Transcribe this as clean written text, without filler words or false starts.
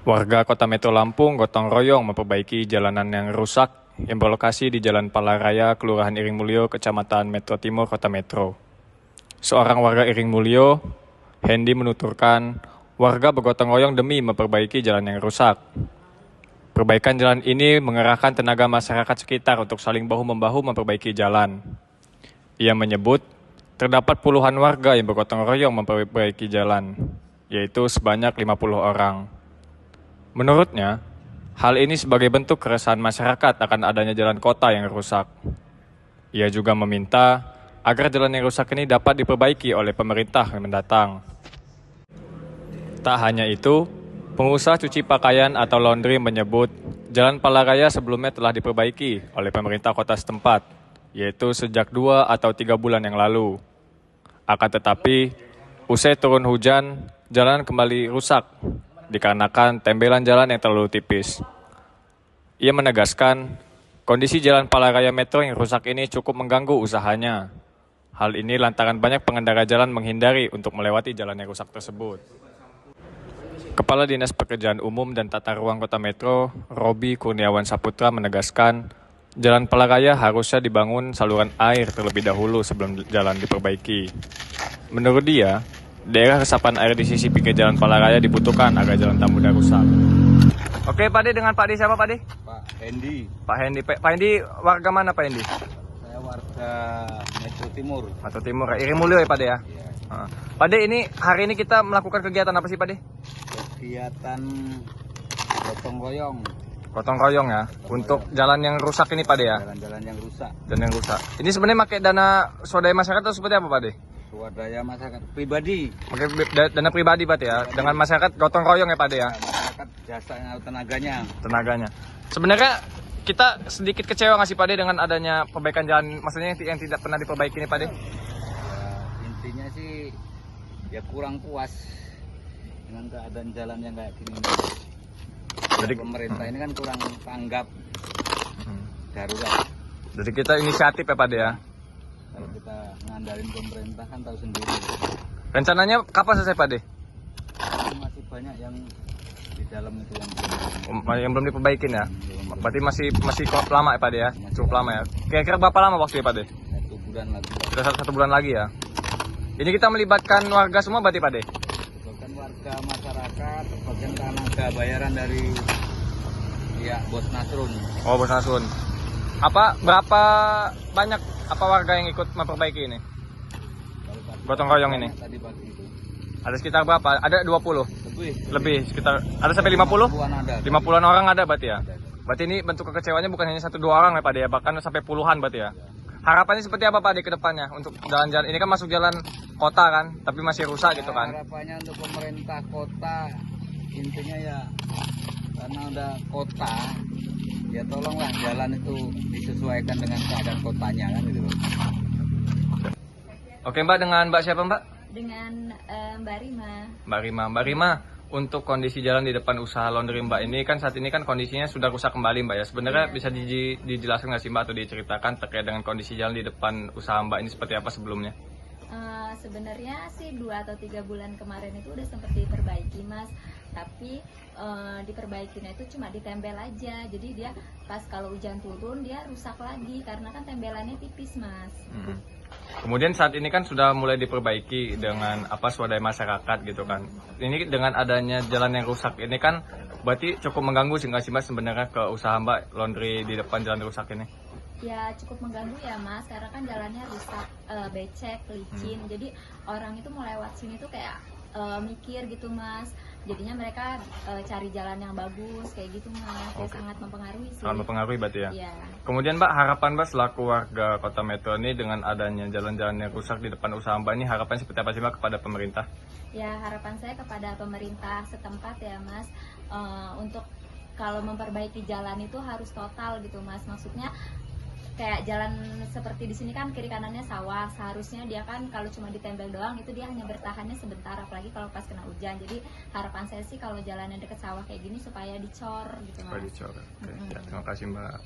Warga Kota Metro Lampung gotong royong memperbaiki jalanan yang rusak yang berlokasi di Jalan Palaraya, Kelurahan Iring Mulyo, Kecamatan Metro Timur, Kota Metro. Seorang warga Iring Mulyo, Hendy, menuturkan warga bergotong royong demi memperbaiki jalan yang rusak. Perbaikan jalan ini mengerahkan tenaga masyarakat sekitar untuk saling bahu-membahu memperbaiki jalan. Ia menyebut terdapat puluhan warga yang bergotong royong memperbaiki jalan, yaitu sebanyak 50 orang. Menurutnya, hal ini sebagai bentuk keresahan masyarakat akan adanya jalan kota yang rusak. Ia juga meminta agar jalan yang rusak ini dapat diperbaiki oleh pemerintah yang mendatang. Tak hanya itu, pengusaha cuci pakaian atau laundry menyebut jalan Palaraya sebelumnya telah diperbaiki oleh pemerintah kota setempat, yaitu sejak 2 atau 3 bulan yang lalu. Akan tetapi, usai turun hujan, jalan kembali rusak dikarenakan tembelan jalan yang terlalu tipis. Ia menegaskan, kondisi jalan Palaraya Metro yang rusak ini cukup mengganggu usahanya. Hal ini lantaran banyak pengendara jalan menghindari untuk melewati jalan yang rusak tersebut. Kepala Dinas Pekerjaan Umum dan Tata Ruang Kota Metro, Robi Kurniawan Saputra, menegaskan, jalan Palaraya harusnya dibangun saluran air terlebih dahulu sebelum jalan diperbaiki. Menurut dia, daerah resapan air di sisi pinggir jalan Palaraya dibutuhkan agar jalan tak mudah rusak. Oke, Pak De, dengan Pak De siapa, Pak De? Pak Hendy. Pak Hendy. Pak Hendy warga mana, Pak Hendy? Saya warga Metro Timur. Metro Timur, Iring Mulyo ya, Pak De ya? Ya. Pak De, ini hari ini kita melakukan kegiatan apa sih, Pak De? Kegiatan gotong royong. Gotong royong ya, untuk jalan yang rusak ini, Pak De ya? Jalan-jalan yang rusak. Dan yang rusak. Ini sebenarnya pakai dana swadaya masyarakat atau seperti apa, Pak De? Swadaya masyarakat pribadi. Pakai dana pribadi, Pak De ya? Dengan masyarakat gotong royong ya, Pak De ya? Masyarakat jasanya atau tenaganya. Sebenarnya kita sedikit kecewa nggak sih, Pak De, dengan adanya perbaikan jalan, maksudnya yang tidak pernah diperbaiki nih, Pak De? Ya, intinya sih ya kurang puas dengan keadaan jalan yang kayak gini. Jadi pemerintah ini kan kurang tanggap darurat. Jadi kita inisiatif ya, Pak De ya? Kalau kita ngandalin pemerintah kan tahu sendiri. Rencananya kapan selesai, Pak De? Masih banyak yang di dalam itu Yang belum diperbaikin ya? Berarti masih cukup lama ya, Pak De ya? Cukup lama ya? Kira-kira berapa lama waktunya, Pak De? 1 bulan lagi. Sudah 1 bulan lagi ya? Ini kita melibatkan warga semua berarti, Pak De? Bahkan warga masyarakat, bagian tenaga bayaran dari Bos Nasrun. Oh, Bos Nasun. Berapa banyak warga yang ikut memperbaiki ini? Gotong royong ini? Tadi pagi itu. Ada sekitar berapa? Ada 20? Lebih sekitar, ada sampai 50? 50-an ada. 50-an orang ada berarti ya? Ada. Berarti ini bentuk kekecewaannya bukan hanya 1-2 orang ya, Pak De ya? Bahkan sampai puluhan berarti ya? Harapannya seperti apa, Pak De, ke depannya untuk jalan-jalan ini? Kan masuk jalan kota kan, tapi masih rusak gitu kan? Harapannya untuk pemerintah kota, intinya ya karena udah kota, ya tolonglah jalan itu disesuaikan dengan keadaan kotanya kan gitu. Oke, Mbak, dengan Mbak siapa, Mbak? Dengan Mbak Rima. Mbak Rima, untuk kondisi jalan di depan usaha laundry Mbak ini kan saat ini kan kondisinya sudah rusak kembali, Mbak ya. Sebenarnya bisa dijelaskan nggak sih, Mbak, atau diceritakan terkait dengan kondisi jalan di depan usaha Mbak ini seperti apa sebelumnya? Sebenarnya sih 2 atau 3 bulan kemarin itu udah sempat diperbaiki, Mas. Tapi diperbaikinya itu cuma ditempel aja. Jadi dia pas kalau hujan turun dia rusak lagi karena kan tempelannya tipis, Mas. Kemudian saat ini kan sudah mulai diperbaiki dengan swadaya masyarakat gitu kan. Ini dengan adanya jalan yang rusak ini kan berarti cukup mengganggu sih nggak sih, Mas, sebenarnya ke usaha Mbak laundry di depan jalan rusak ini? Ya cukup mengganggu ya, Mas, karena kan jalannya rusak, becek, licin. Jadi orang itu mau lewat sini tuh kayak mikir gitu, Mas. Jadinya mereka cari jalan yang bagus kayak gitu, Mas. Ya sangat mempengaruhi sih. Sangat mempengaruhi berarti ya? Iya. Kemudian, Mbak, harapan Mbak selaku warga Kota Metro ini dengan adanya jalan-jalan yang rusak di depan usaha Mbak ini, harapan seperti apa sih, Mbak, kepada pemerintah? Ya harapan saya kepada pemerintah setempat ya, Mas, untuk kalau memperbaiki jalan itu harus total gitu, Mas. Maksudnya kayak jalan seperti di sini kan kiri kanannya sawah, seharusnya dia kan kalau cuma ditempel doang itu dia hanya bertahannya sebentar, apalagi kalau pas kena hujan. Jadi harapan saya sih kalau jalannya deket sawah kayak gini supaya dicor gitu, Mas. Supaya dicor. Oke. Ya, terima kasih, Mbak.